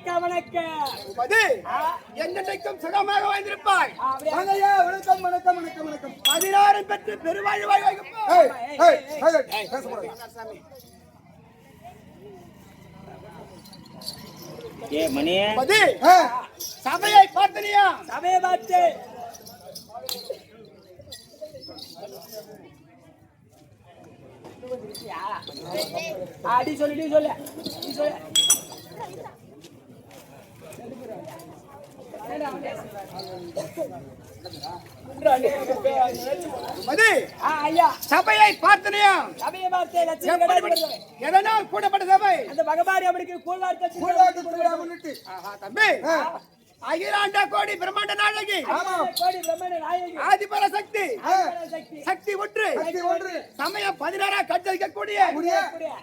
வணக்கம் வணக்கம். என்னைக்கும் சுகமாக வாழ்ந்திருப்பாய். வணக்கம் வணக்கம் வணக்கம் வணக்கம். 16 பெற்று பெருவாழ்வாய் ஏ மணி சபையை பார்த்தனியா? சபையை பார்த்து அடி சொல்லு சொல்லு சபையை பார்த்தனியா? சபையை பார்த்து லட்சுமி எதனால் கூடப்பட்ட சபை? அந்த பகவாரி அவனுக்கு தம்பி அகிலாண்ட கோடி பிரம்மாண்ட நாயகி ஆதிபர சக்தி சக்தி ஒன்று சமயம் 16 கட்டளிக்கக்கூடிய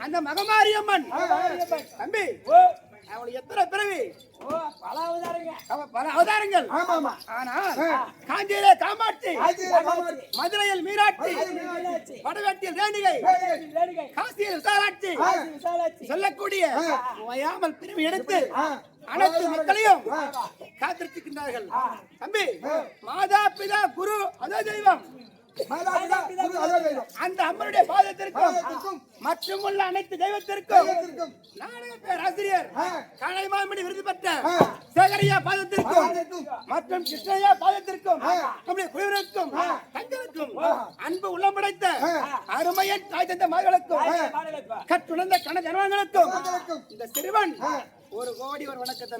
அந்த மகமாரியம்மன் தம்பி அவளுக்கு எத்தனை பிறவி? பல அவதாரங்கள். ஆனால் காஞ்சியிலே காமாட்சி, மதுரையில் மீனாட்சி, வடவேட்டியில் ரேணிகை, காசியில் விசாலாட்சி சொல்லக்கூடிய ஓயாமல் பிறவி எடுத்து அனைத்து மக்களையும் காத்திருக்கின்றார்கள். தம்பி மாதா பிதா குரு அதோ தெய்வம் அந்த அம்மனுடைய பாதத்திற்கும் மற்றும் உள்ள அனைத்து தெய்வத்திற்கும் நாடக பேராசிரியர் கலைமாமணி விருது பெற்ற சேகரையா பாதத்திற்கும் மற்றும் கிருஷ்ணய்யா பாதத்திற்கும் நம்முடைய குழுவினருக்கும் தங்களுக்கும் அன்பு உள்ளம் படைத்த அருமையன் தாய் தந்த மகளுக்கும் கற்றுணர்ந்த கண ஜனங்களுக்கும் இந்த சிறுவன் 1 கோடி வணக்கத்தை.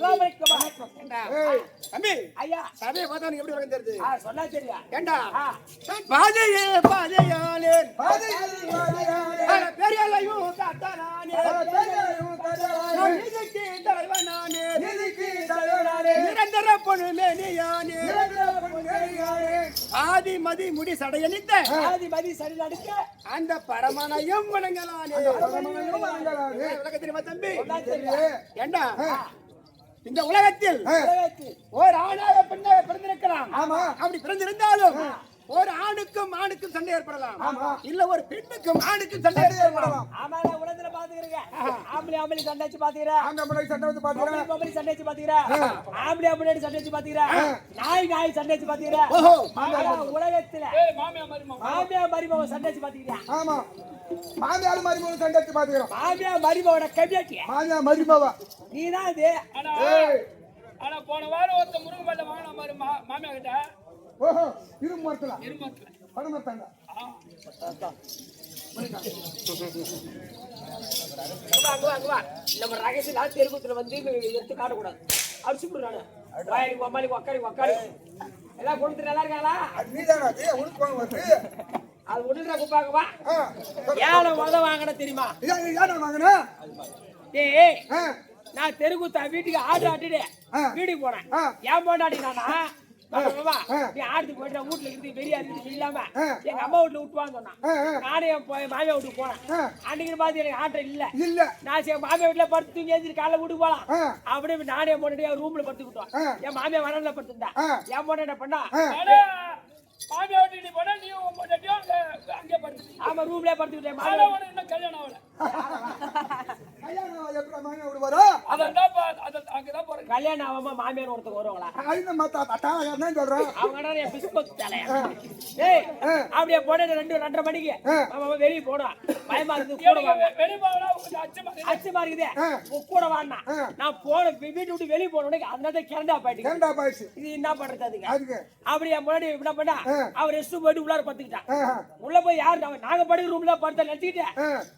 தம்பி ஐயா சபையை பார்த்தா எப்படி வணக்கம் தெரியுது? சொன்னா தெரியா? ஏண்டா பாதையே பாதையாலே பெரியலையும் காத்தானே நிரந்தர பொண்ணுமேனியானே ஆதி மதி முடி சடையணித்த ஆதி மதி சடை அடிக்க அந்த பரமனையும் வணங்கலானே. விளக்கத்தின் தம்பி ஏண்டா இந்த உலகத்தில் ஒரு ஆணாக பெண்ணாக பிறந்திருக்கலாம். அப்படி பிறந்திருந்தாலும் ஒரு ஆணுக்கும் ஆணுக்கும் சண்டை ஏற்படலாம், இல்ல ஒரு பெண்ணுக்கும் ஆணுக்கும் சண்டை ஏற்படலாம். ஆமா உலகத்துல பாத்துக்கிறீங்க. ஆம்பளை ஆம்பளை சண்டை வச்சு பாத்துக்கிறேன், ஆம்பளை சண்டை வச்சு பாத்துக்கிறேன், ஆம்பளை சண்டை வச்சு பாத்துக்கிறேன், ஆம்பளை ஆம்பளை சண்டை வச்சு பாத்துக்கிறேன், நாய் நாய் சண்டை வச்சு பாத்துக்கிறேன். உலகத்துல மாமியா மருமக சண்டை வச்சு பாத்துக்கிறேன். ஆமா மாமியார் மருமக சண்டை வச்சு பாத்துக்கிறோம். மாமியா மருமகோட கவியாட்டி மாமியா மருமவ நீதான் இது. ஆனா போன வாரம் ஒருத்த முருங்க பல்ல வாங்கின மாதிரி மாமியா கிட்ட இருமர்த்தல படமர்த்தாங்க. நம்ம ரகசிய தெருவுத்துல வந்து எடுத்து காட்டக்கூடாது. அடிச்சு போடுறாங்க வாய்க்கு அம்மாளிக்கு உக்காரி எல்லாம் கொடுத்துட்டு நல்லா இருக்காங்களா? அது ஒண்ணுடா குப்பாக்குவா. ஏழை வாங்கின தெரியுமா? ஏய் நான் தெருக்குத்தா வீட்டுக்கு ஆடு ஆட்டிடு வீட்டுக்கு போனேன். ஏன் போண்டாடினா நீ ஆடுத்து போயிட்டு வீட்டுல இருந்து வெளியா இருந்து இல்லாம எங்க அம்மா வீட்டுல விட்டுவான்னு சொன்னான். நானே போய் மாமியா வீட்டுக்கு போனேன். அன்னைக்கு பார்த்து எனக்கு ஆட்டம் இல்ல. நான் என் மாமியா வீட்டுல படுத்து தூங்கி எழுதி காலைல வீட்டுக்கு போலாம். அப்படியே நானே போட்டு ரூம்ல படுத்து விட்டோம். என் மாமியா வரல படுத்துட்டா. என் போன என்ன பண்ணா மாமியா வீட்டு போனா நீ அங்கே படுத்து. ஆமா ரூம்ல படுத்து விட்டேன். இன்னும் கல்யாணம் ஆகல. கல்யாணம் ஆகாம மாமியார் ஒருத்தர் வருவாங்களா? அப்படியே போன 2:30 மணிக்கு வெளியே போனோம். பயமா இருக்குது, அச்சமா இருக்குது, கூட வாண்ணா. நான் போன வீட்டு விட்டு வெளியே போன அதனால கிரண்டா போயிட்டு இது என்ன பண்றது அதுக்கு. அப்படியே முன்னாடி என்ன பண்ணா அவர் ரெஸ்ட் போயிட்டு உள்ளார படுத்துக்கிட்டான். உள்ள போய் யாரு நாங்க படுக்கிற ரூம்ல படுத்த நினைச்சுக்கிட்டேன்.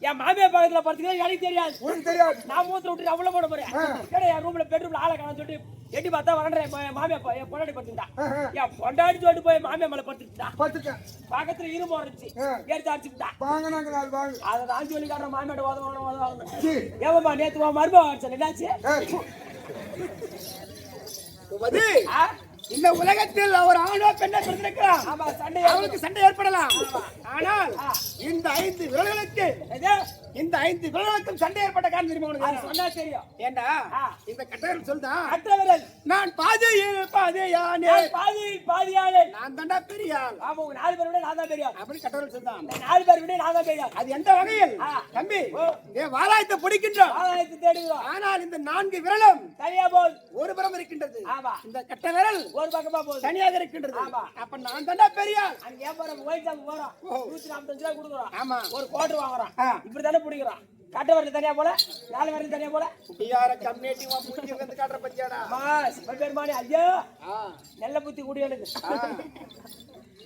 என் மாமியார் பக்கத்துல படுத்துக்கிட்டா எனக்கு தெரியாது. நான் மூத்த விட்டு அவ்வளவு போட போறேன். என் ரூம்ல பெட்ரூம்ல ஆளை காண சொல்லிட்டு எட்டி பார்த்தா வரேன். மாமியா பொண்டாடி படுத்துக்கிட்டான். என் பொண்டாடி சொல்லிட்டு போய் மாமியா மேல படுத்துக்கிட்டான். பக்கத்துல இரும்பு இருந்துச்சு எடுத்து அடிச்சுக்கிட்டான். அதை தான் சொல்லி காட்டுற மாமியாட்ட உதவாங்க. ஏமாமா நேத்து மருமக அடிச்சேன் என்னாச்சு? இந்த உலகத்தில் ஒரு ஆணோ பெண்ணை பிறந்திருக்கலாம். அவளுக்கு சண்டை ஏற்படலாம். ஆனால் இந்த 5 விரல்களுக்கு இந்த 5 விரலுக்கும் சண்டை ஏற்பட்ட காரணம் தெரியுமா அது உனக்கு? சொன்னா தெரியும். ஏண்டா ஆ. இந்த கட்டவர் சொல்லுதான், கற்ற விரல். நான் பாதியில் பாதியானே, நான் பாதியில் பாதியாளே. நான் தாண்டா பெரிய ஆள் ஆமா, உங்க 4 பேர் விட நான் தான் பெரிய ஆள். அப்படி கட்டவர் சொல்லுதான். இந்த 4 பேர் விட நான் தான் பெரிய ஆள். அது எந்த வகையில்? ஆ. தம்பி, வாலாயத்தை பிடிக்கின்றோம். ஆதாயத்தை தேடுகிறோம். ஆனால் இந்த 4 விரலும் தனியா போகுது. ஒரு புறம் இருக்கின்றது. ஆமா. இந்த கட்ட விரல் ஒரு பக்கமா போகுது. தனியாக இருக்கின்றது. ஆமா. அப்ப நான் தாண்டா பெரிய ஆள். அங்க ஏன் போறோம்? ஒயிட் ஷாப் போறோம். 145 ரூபாய் கொடுக்குறோம். ஆமா. ஒரு கோட்டர் வாங்குறோம். ஆ. இப்படி தானே பிடிக்கிறோம். கட்ட வரல தனியா போல, 4 வரல தனியா போல. குடியார கம்யூனிட்டி மூஞ்சி வந்து காட்டுற பத்தியாடா. மாஸ் பெருமானி ஐயோ ஆ. நல்ல புத்தி கூடி எனக்கு. ஆ.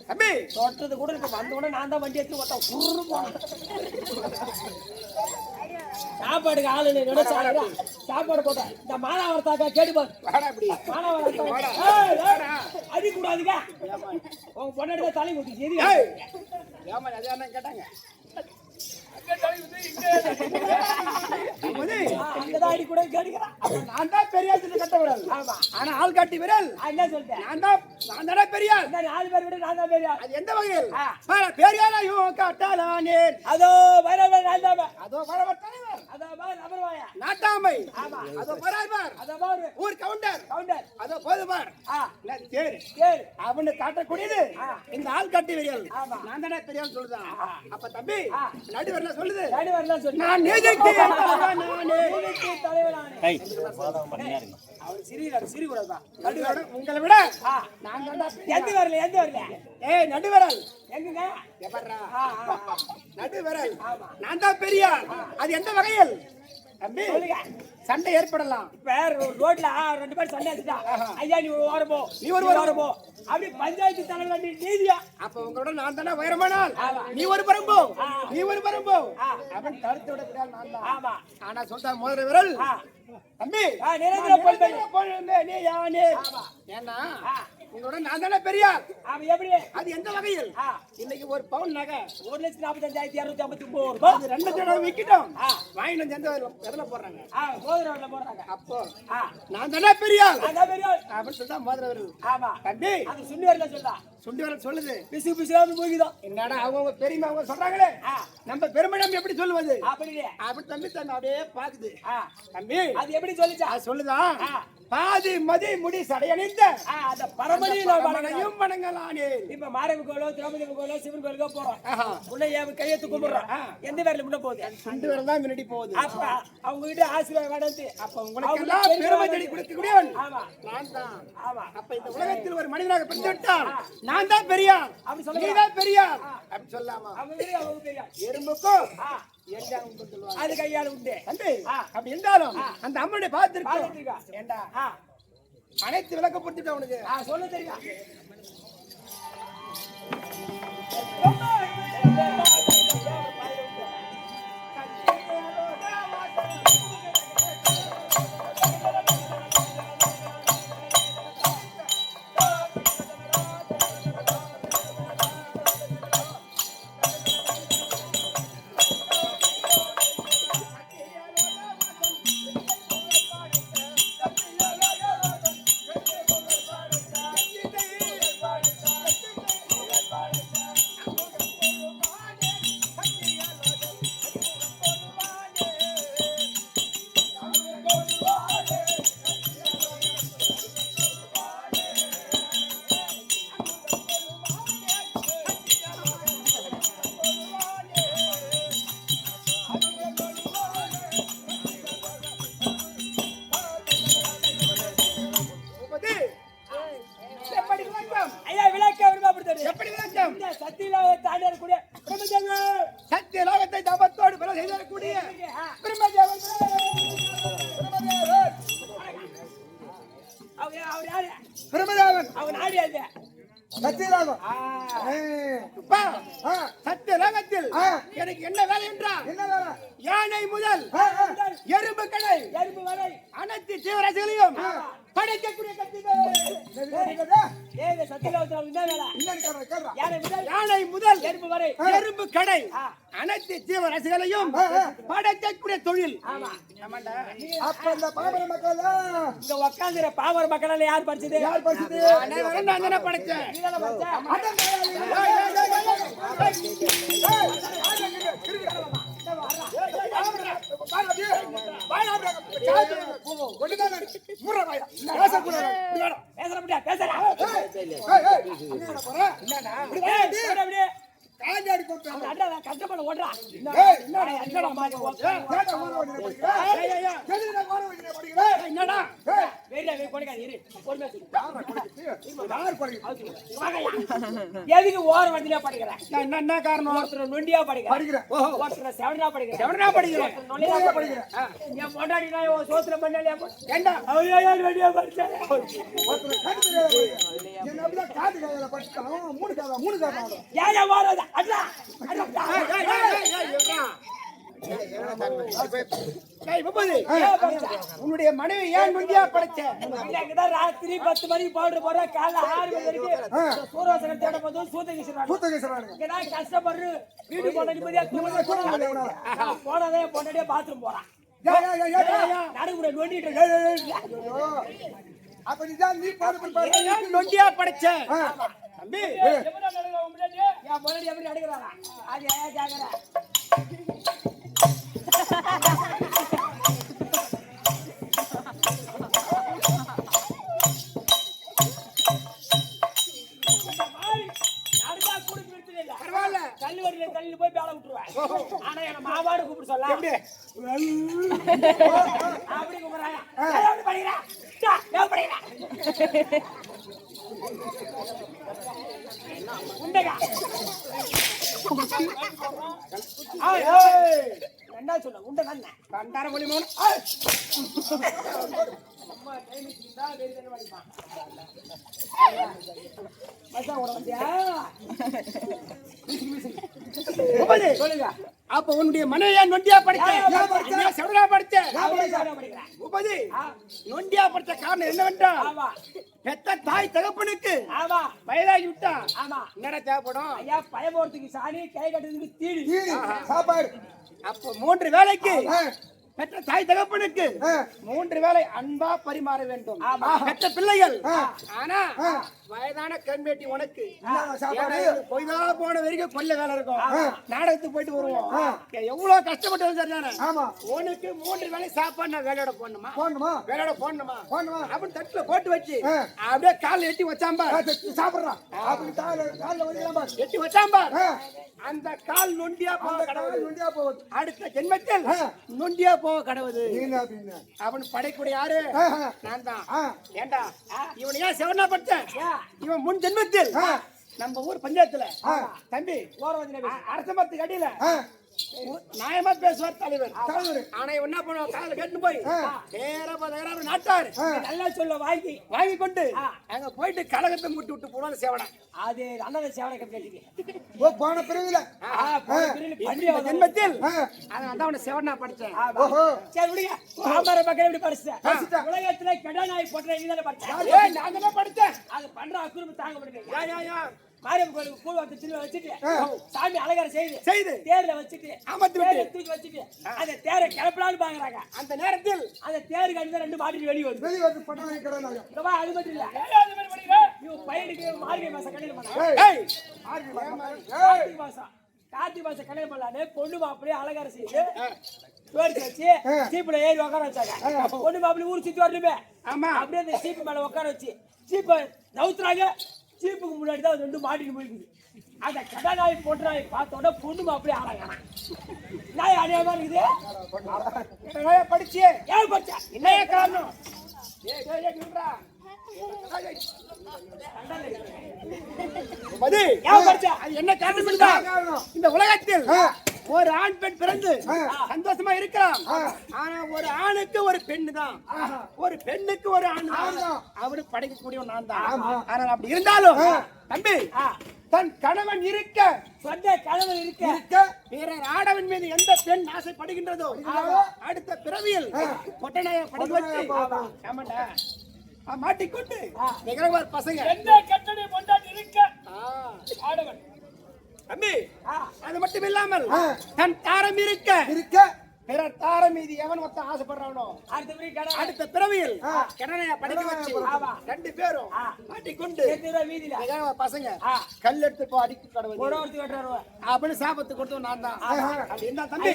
தம்பி, தொட்டது கூட இருக்கு. வந்த உடனே நான் தான் வண்டி எடுத்து ஒருத்த குரு போனேன். சாப்பாடுக்கு ஆளு இல்லைன்னு சாப்பாடு போட்டேன். இந்த மானாவரத்தாக்கா கேட்டு பாரு. வாடா இப்படி. அடி கூடாதுங்க. உங்க பொண்ணு தலை ஊத்தி சரி. ஏய், ஏமா அதே அண்ணன் கேட்டாங்க. அங்க தலை வந்து இங்க அம்மாடி, அங்கதான் அடி கூட கேட்டுக்கிறான். அப்ப நான் தான் பெரிய ஆள் கட்ட விரல். ஆமா. ஆனா ஆள் காட்டி விரல் என்ன சொல்லிட்டேன்? நான் தாண்டா பெரிய ஆள். இந்த 4 பேர் விட நான் தான் பெரிய ஆள். அது எந்த வகையில்? ஆ. பெரிய ஆளாயும் காட்டாளானே. அதோ வைரவர் நான் தான். அதோ பரவர் தலைவர். அதோ பார் அமர்வாயா. நாட்டாமை. ஆமா. அதோ பராய்பார். அதோ பார் ஊர் கவுண்டர். கவுண்டர். அதோ போதுபார். ஆ இல்ல தேர். சரி. அவனு காட்டக்கூடியது இந்த ஆள் காட்டி விரல். ஆமா. நான் தானே பெரிய ஆள் சொல்லுதான். அப்ப தம்பி, ஆ. நடுவர்ல சொல்லுது, வைரவர்லாம் சொல்லு. நான் நீதிக்கு நானே. நீதிக்கு தலைவனானே. அவர் சிரி கூடாதா? நடுவர் உங்களை விட ஆ. நான் தாண்டா எந்த வரல. ஏய் நடுவரல் எங்கங்க? எவர்ரா? ஆ, ஆ, ஆ. நடுவரல் நான் தான் பெரிய ஆள். அது எந்த வகையில்? தம்பி, சொல்லுங்க. சண்டை ஏற்படலாம். இப்ப ரோட்ல 2 பேர் சண்டை அடிச்சா, ஐயா நீ ஒரு வாரம் போ, நீ ஒரு வாரம் போ. அப்படி பஞ்சாயத்து தலைவர் நீ நீதியா? அப்ப உங்களோட நான் தானே வைரமானால், ஆமா. நீ ஒரு புறம் போ, ஆ. நீ ஒரு புறம் போ. ஆ. அவன் தடுத்து விடக்கூடாது நான் தான். ஆமா. ஆனா சொல்றா முதல் விரல், ஆ. தம்பி நிரந்தர பொறுப்பேன். பொழுது நீ யானே. ஆமா. ஏன்னா ஆ. உங்களோட நான் தானே பெரிய ஆள். அவன் எப்படி? அது எந்த வகையில்? ஆ. இன்னைக்கு ஒரு பவுன் நகை 1,45,259 ரூபாய். அது 2 தடவை விக்கிட்டோம். ஆ. வாங்கிட்டு வந்து எதுல போடுறாங்க? மோதிரம்ல போடுறாங்க. அப்போ ஆ. நான் தானே பெரிய ஆள் அதான் பெரிய ஆள். அப்படின்னு சொல்லிட்டா முதல் விரல். ஆமா. தம்பி, அது சுண்டி வரல சொல்றா. சுண்டி விரல் சொல்லுது, பிசு மூகிதான். என்னடா அவங்க பெரியமா அவங்க சொல்றாங்களே, ஆ. நம்ம பெருமிடம் எப்படி சொல்லுவது? அப்படியே. அப்படி தம்பி தம்பி அப்படியே பாக்குது. ஆ. தம்பி, அது எப்படி சொல்லிச்சா? அது சொல்லுதா, ஆ. பாதி மதி முடி சடையணிந்த அந்த பரமணியில பரமனையும் வணங்கலானே. இப்ப மாரியம்மன் கோயிலோ திரௌபதி கோயிலோ சிவன் கோயிலுக்கோ போறோம். ஆஹா. உள்ள கையெழுத்து கும்பிடுறோம். எந்த பேர்ல முன்ன போகுது? சுண்டு விரல் தான் முன்னாடி போகுது. அப்ப அவங்க கிட்ட ஆசீர்வாதம் வேண்டாம். அப்ப உங்களுக்கு எல்லாம் பெருமை தேடி கொடுக்கக்கூடியவன் ஆமா. நான் தான். ஆமா. அப்ப இந்த உலகத்தில் ஒரு மனிதனாக பிறந்து விட்டால் நான் தான் பெரிய ஆள். அப்படி சொல்ல நீ தான் பெரிய ஆள். அப்படி சொல்லாமா? அவங்க தெரியும். எறும்புக்கும் ஆ. எரிஞ்சாங்க சொல்லுவாங்க. அது கையால உண்டு. தம்பி, ஆ. அப்படி இருந்தாலும் அந்த அம்மனுடைய பாத்துருக்கா? பார்த்திருக்கோம். ஏண்டா ஆ. அனைத்து விளக்க பொறுத்துட்டு அவனுக்கு சொல்ல தெரியும். எப்படி விளக்கம்? ஐயா விளக்க விரும்பப்படுத்தது. எப்படி விளக்கம்? இந்த சத்தியில தாண்டி இருக்கக்கூடிய பிரபஞ்சங்கள். சத்திய லோகத்தை தபத்தோடு பிற செய்தக்கூடிய ஆ. பிரம்மதேவன். அவர் யாரு? பிரமதேவன் அவங்க நாடி அது. சத்தியலாகம். அப்பா, ஆ. சத்திய லோகத்தில் ஆ. எனக்கு என்ன வேலை என்றால், என்ன வேலை? யானை முதல் எறும்பு கடை எறும்பு வரை அனைத்து ஜீவராசிகளையும் படைக்கக்கூடிய கத்திகள். ஏங்க சத்தியலோகத்துல என்ன வேலை? யாரை முதல்? யானை முதல் எறும்பு வரை. எறும்பு கடை ஆ. அனைத்து ஜீவராசிகளையும் படைக்கக்கூடிய தொழில். ஆமா. ஆமாண்டா. அப்ப இந்த பாமர மக்கள் இங்க உட்காந்துற பாமர மக்கள் யார் படிச்சது? யார் படிச்சது? அனைவரும் நான் தானே படைச்சேன். நீதானே படிச்ச? அதான் இந்த பேசுற முடியா பேசுறா கஷ்டப்பட ஓடுறா என்னடா மாதிரி என்னடா எதுக்கு ஓர வண்டியில படிக்கிறேன் என்ன காரணம்? ஒருத்தர் நொண்டியா படிக்கிறேன் ஒருத்தர் செவனா படிக்கிறேன் என் பொண்டாடி நான் சோத்துல பண்ணலையா ஏண்டா வண்டியா படிச்சேன் ஏன் வாரதா அட்ரா உன்னுடைய மனைவி ஏன் நொண்டியா படைச்ச? ராத்திரி 10 மணிக்கு பவுடர் போற காலைல 6 மணி வரைக்கும் சூரசகன் தேட போதும் சூத்தகிசுறாங்க கஷ்டப்படுற வீடு போன நிம்மதியா போனதே பொண்டாடியே பாத்ரூம் போறான் நடுவுல நொண்டிட்டு நொண்டியா படைச்ச தம்பி என் பொண்டாடி எப்படி நடுக்கிறாரா அது ஏன் கேக்குற கல்லூரியில தள்ளி போய் வேலை விட்டுருவேன் ஆனா என்ன மாவாடு கூப்பிட்டு சொல்ல அப்படி கூப்பிடுறாங்க என்ன சொல்ல உண்டை தானே கண்டார மொழி மோன சொல்லுங்க அப்ப உன்னுடைய மனைவியா நொண்டியா படிச்ச செவனா படிச்ச உபதி நொண்டியா படிச்ச காரணம் என்னவென்றால் பெத்த தாய் தகப்பனுக்கு வயதாகி விட்டா என்னடா தேவைப்படும் ஐயா பயபோறதுக்கு சாணி கை கட்டுறதுக்கு தீனி சாப்பாடு அப்ப 3 வேளைக்கு பெற்ற தாய் தகப்பனுக்கு 3 வேளை அன்பா பரிமாற வேண்டும் பெற்ற பிள்ளைகள் ஆனா வயதான கண்மேட்டி உனக்கு பொய்தா போன வரைக்கும் கொல்ல வேலை இருக்கும் நாடகத்துக்கு போயிட்டு வருவோம் எவ்வளவு கஷ்டப்பட்டு சரிதானே உனக்கு 3 வேளை சாப்பாடு நான் வேலையோட போடணுமா வேலையோட போடணுமா அப்படின்னு தட்டுல போட்டு வச்சு அப்படியே கால் எட்டி வச்சாம்பா சாப்பிடுறான் எட்டி வச்சாம்பா அந்த கால் நொண்டியா போக கடவுள் அடுத்த ஜென்மத்தில் நொண்டியா போக கடவுது அவன் படைக்கூடிய யாரு நான் தான் ஏண்டா இவன் ஏன் செவனா பட்ட இவன் முன் ஜென்மத்தில் நம்ம ஊர் பஞ்சாயத்துல தம்பி அரச மரத்துக்கு அடியில நியாயமா பேசுவார் தலைவர் ஆனா என்ன பண்ணுவோம் கால கட்டு போய் நாட்டாரு நல்லா சொல்ல வாங்கி கொண்டு அங்க போயிட்டு கழகத்தை முட்டி விட்டு போனோம் சேவனா அது அண்ணன் சேவனை கட்டி போன பிறகுல ஜென்மத்தில் அதான் அவனை சேவனா படிச்சேன் சரி விடுங்க ஆமார மக்கள் எப்படி படிச்சேன் உலகத்துல கெடா நாய் போட்ட நீங்க படிச்சேன் நாங்க தான் படிச்சேன் அது பண்ற அக்குறும்பு தாங்க முடியல மாரியம்மன் கோயிலுக்கு பூ வந்து திரும்ப வச்சுட்டு சாமி அலங்காரம் செய்து தேர்ல வச்சுட்டு தூக்கி வச்சுட்டு அந்த தேரை கிளப்பலான்னு பாக்குறாங்க அந்த நேரத்தில் அந்த தேருக்கு அடிதான் 2 மாட்டி வெளியே வருது அது மட்டும் இல்ல பையனுக்கு மார்கழி மாசம் கல்யாணம் பண்ணாங்க கார்த்திகை மாசம் கல்யாணம் பண்ணலான்னு பொண்ணு மாப்பிள்ளையே அலங்காரம் செய்து பேருக்கு வச்சு சீப்புல ஏறி உட்கார வச்சாங்க பொண்ணு மாப்பிள்ளை ஊர் சுத்தி வரணுமே அப்படியே அந்த சீப்பு மேல உட்கார வச்சு சீப்பை நவுத்துறாங்க சீப்புக்கு முன்னாடி தான் 2 மாட்டிட்டு போயிருக்குது அந்த கடை நாய் போட்டு நாய் பார்த்தோட பொண்ணு மாப்பிள்ளை ஆளாங்க நாய் அநியாயமா இருக்குது படிச்சு ஏன் படிச்சா என்ன காரணம் என்ன காரணம் இந்த உலகத்தில் ஒரு ஆண் பெண் பிறந்து சந்தோஷமா இருக்கலாம் ஆனா ஒரு ஆணுக்கு ஒரு பெண்ணு தான் ஒரு பெண்ணுக்கு ஒரு ஆண் தான் அவரு படைக்கக்கூடிய நான் தான் ஆனால் அப்படி இருந்தாலும் தம்பி தன் கணவன் இருக்க சொந்த கணவன் இருக்க பிறர் ஆடவன் மீது எந்த பெண் ஆசைப்படுகின்றதோ அடுத்த பிறவியில் பொட்டனைய படைக்க வச்சு மாட்டிக்கொண்டு நிகழ்வார் பசங்க எந்த கட்டளை கொண்டாடி இருக்க ஆடவன் தம்பி அது மட்டும் இல்லாமல் தன் தாரம் இருக்க பிறர் தார மீது எவன் ஒருத்தன் ஆசைப்படுறானோ அடுத்த பிறவியில் கடனையா படிக்க வச்சு 2 பேரும் மாட்டிக்கொண்டு பசங்க கல் எடுத்து போ அடிக்க கடவுள் அப்படின்னு சாபத்து கொடுத்தோம் நான் தான். அப்படி இருந்தா தம்பி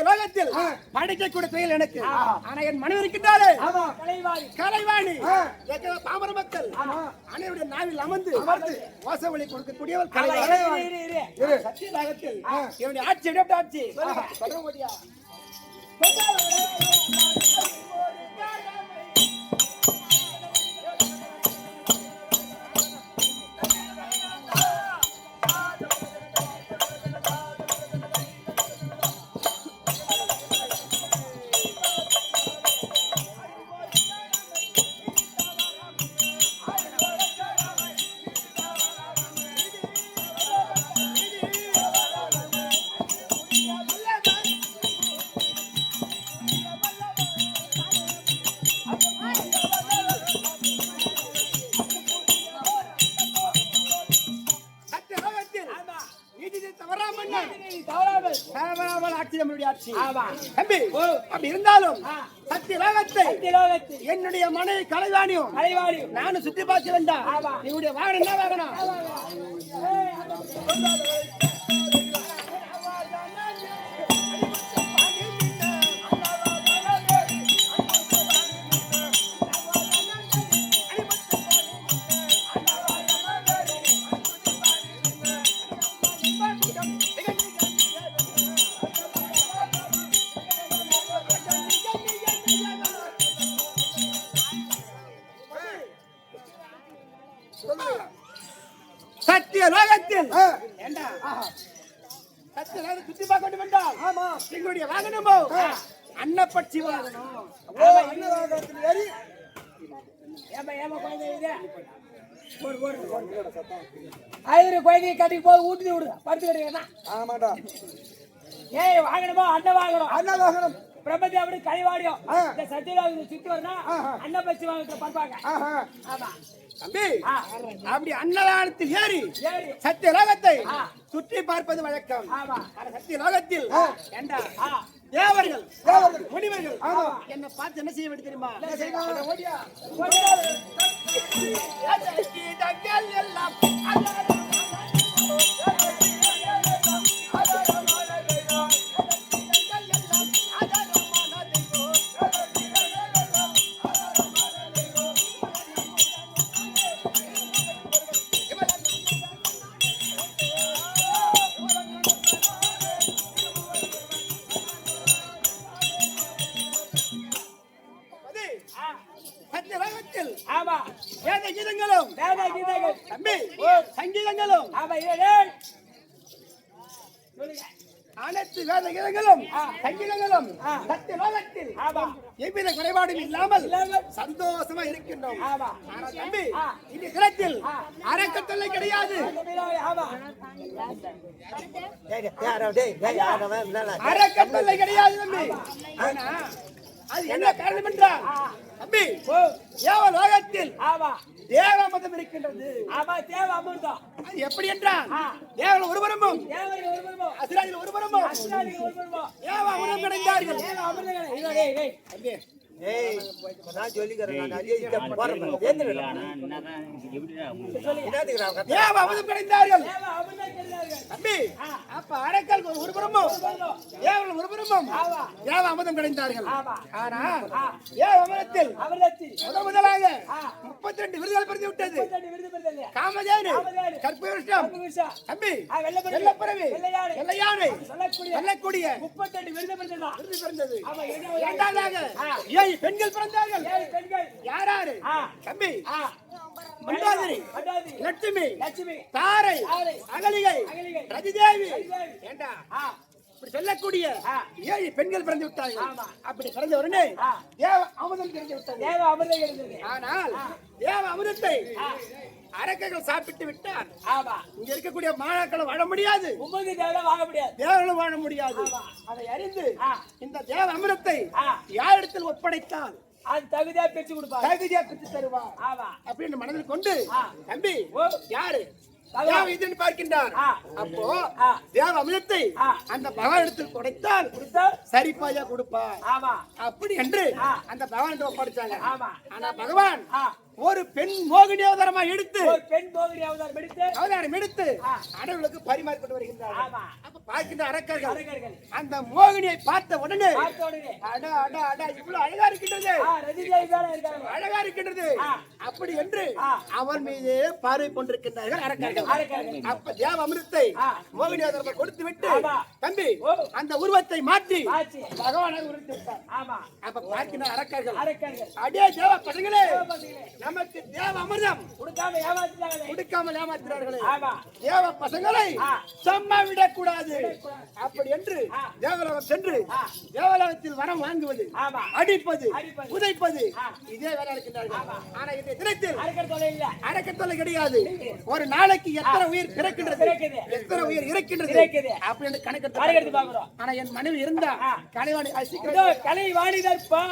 லோகத்தில் படிக்கக்கூடிய தொழில் எனக்கு. ஆனா என் மனைவி இருக்கின்றாலே கலைவாணி பாமர மக்கள் அனைவருடைய நாவில் அமர்ந்து வாசவழி கொடுக்கக்கூடியவர் கலைவாணி. சத்தியலோகத்தில் என்னுடைய ஆட்சி எப்படி ஆட்சி சொல்ல முடியா? என்னுடைய மனைவி கலைவாணியும் நானும் சுத்தி பார்க்க வேண்டாம். என்னுடைய வாகனம் என்ன வாகனம்? சத்தியலோகத்தில் சுத்தி பார்க்க வேண்டாம். எங்களுடைய வாகனமோ அன்னப்பட்சி வாகனம். குழந்தைய கட்டிக்கு போய் ஊட்டி விடுங்க படுத்து கிடையாது. ஆமாடா. ஏய் வாகனமோ அன்ன வாகனம். அன்ன வாகனம் பிரபஞ்சம் கழிவாடியும் இந்த சத்தியலோகத்தில் சுத்தி வரனா அன்னப்பட்சி வாகனத்தை பார்ப்பாங்க. ஆமா தம்பி, அப்படி அன்னதானத்தில் ஏறி சத்தியலோகத்தை சுற்றி பார்ப்பது வழக்கம். சத்தியலோகத்தில் தேவர்கள் முனிவர்கள் என்ன பார்த்து என்ன செய்ய வேண்டும் தெரியுமா? சங்கீதங்களும் அனைத்து வேத கீதங்களும் சங்கீதங்களும் சத்தியலோகத்தில் எவ்வித குறைபாடும் இல்லாமல் சந்தோஷமா இருக்கின்றோம். ஆனா தம்பி, இந்த இடத்தில் அறக்கட்டளை கிடையாது. அறக்கட்டளை கிடையாது தம்பி. ஆனா அது என்ன காரணம் என்றால் தம்பி, தேவலோகத்தில் தேவாமிர்தம் இருக்கின்றது. தேவாமிர்தம் அது எப்படி என்றால் தேவர்கள் ஒருவரும் அசுராஜில் ஒருவரும் தேவாமிர்தம் கிடைத்தார்கள். அப்ப அரக்கல் ஒருபுறமும் தேவர்கள் ஒருபுறமும் தேவ அமுதம் கிடைத்தார்கள். ஆனால் தேவ அமிர்தத்தில் முதலாக 32 விருதுகள் பெற்று விட்டது. காமதேனு, கற்பூரம், தம்பி, வெள்ளப்பறவை, வெள்ளையானை சொல்லக்கூடிய 32 விருது பிறந்தது. இரண்டாவதாக பெண்கள் பிறந்தார்கள். யாராரு தம்பி? மண்டாதிரி, லட்சுமி, தாரை, அகலிகை, ரதிதேவி ஏண்டா இப்படி சொல்லக்கூடிய 7 பெண்கள் பிறந்து விட்டார்கள். அப்படி பிறந்த உடனே தேவ அமிர்தம் கிடைத்து விட்டது. ஆனால் தேவ அமிர்தத்தை அரக்கர்கள் சாப்பிட்டு விட்டார். இங்க இருக்கக்கூடிய மாணாக்களும் வாழ முடியாது, தேவர்களும் வாழ முடியாது. அதை அறிந்து இந்த தேவ அமிர்தத்தை யாரிடத்தில் ஒப்படைத்தால் அது தகுதியா பிரிச்சு கொடுப்பார், தகுதியா பிரிச்சு தருவார் அப்படின்னு மனதில் கொண்டு தம்பி யாரு தேவ இதன் பார்க்கின்றார். அப்போ தேவ அமிர்தத்தை அந்த பகவானிடத்தில் கொடுத்தால் சரிப்பாயா கொடுப்பார். அப்படி என்று அந்த பகவானிடம் ஒப்படைச்சாங்க. ஆனா பகவான் ஒரு பெண் மோகினி அவதாரமா எடுத்து அவதாரம் எடுத்து அடவுகளுக்கு பரிமாறிக்கொண்டு வருகின்றார். அப்ப பார்க்கின்ற அரக்கர்கள் அந்த மோகினியை பார்த்த உடனே அட அட அட இவ்வளவு அழகா இருக்கின்றது, அழகா இருக்கின்றது அப்படி என்று அவன் மீதே பார்வை கொண்டிருக்கின்றார்கள் அரக்கர்கள். அப்ப தேவ அமிர்தத்தை மோகினி அவதாரம் கொடுத்து விட்டு தம்பி அந்த உருவத்தை மாற்றி பகவானாக உருவத்தை விட்டார். அப்ப பார்க்கின்ற அரக்கர்கள் அடே தேவ பசங்களே, நமக்கு தேவ அமிர்தம் கொடுக்காமல் ஏமாத்துறார்களே, தேவ பசங்களை சும்மா விடக்கூடாது அப்படி என்று தேவலோகம் சென்று தேவலோகத்தில் வரம் வாங்குவது, அடிப்பது, உதைப்பது இதே வேலை இருக்கின்றார்கள். ஆனா இந்த தினத்தில் அரக்கத்தொல்லை கிடையாது. ஒரு நாளைக்கு எத்தனை உயிர் பிறக்கின்றது, எத்தனை உயிர் இறக்கின்றது அப்படி என்று கணக்கெடுத்து பார்க்கிறோம். ஆனா என் மனைவி இருந்தா கலைவாணி கலைவாணிதற்பா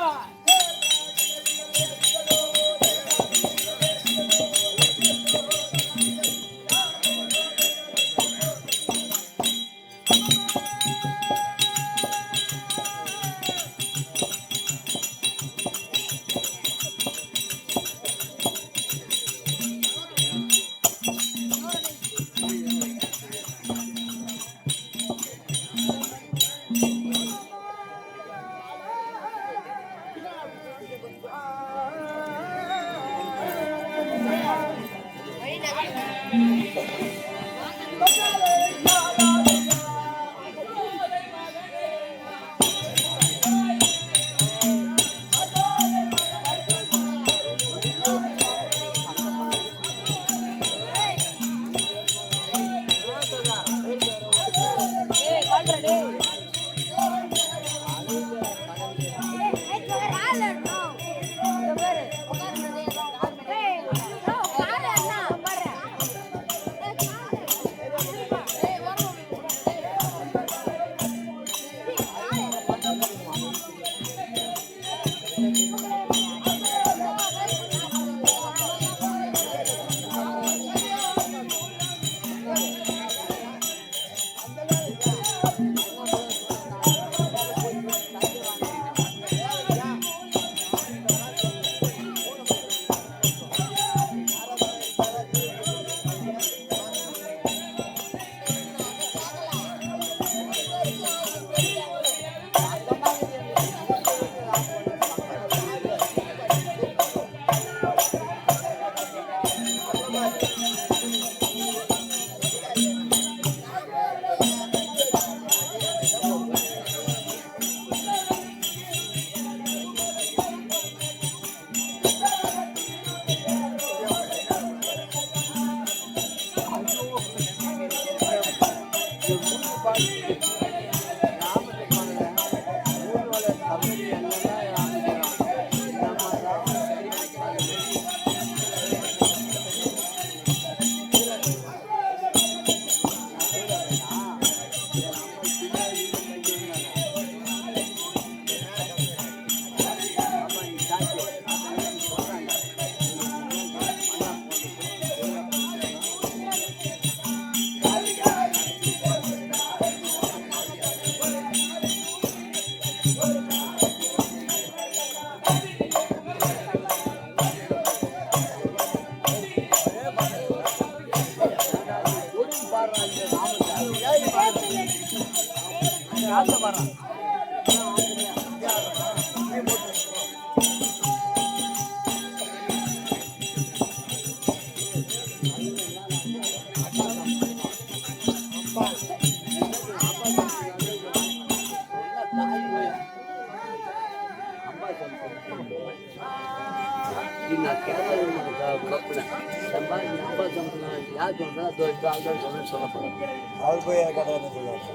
அவர் போய் கதை சொல்லுவார்.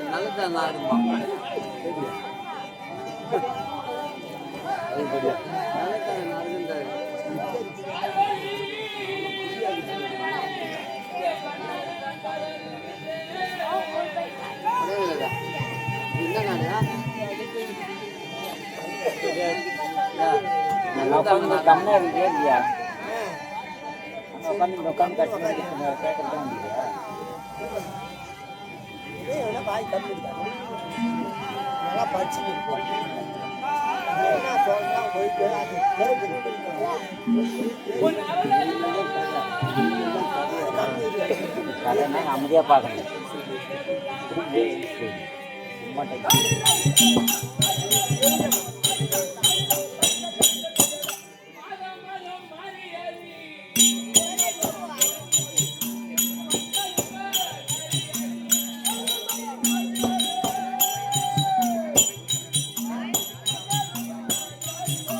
நல்லதான் ஆடுமா கம்மியா இருக்கு இல்லையா உட்காந்து கட்டி கேட்கறதான் இல்லையா வாய் கம்மி நல்லா படிச்சு அமைதியா பார்க்கணும்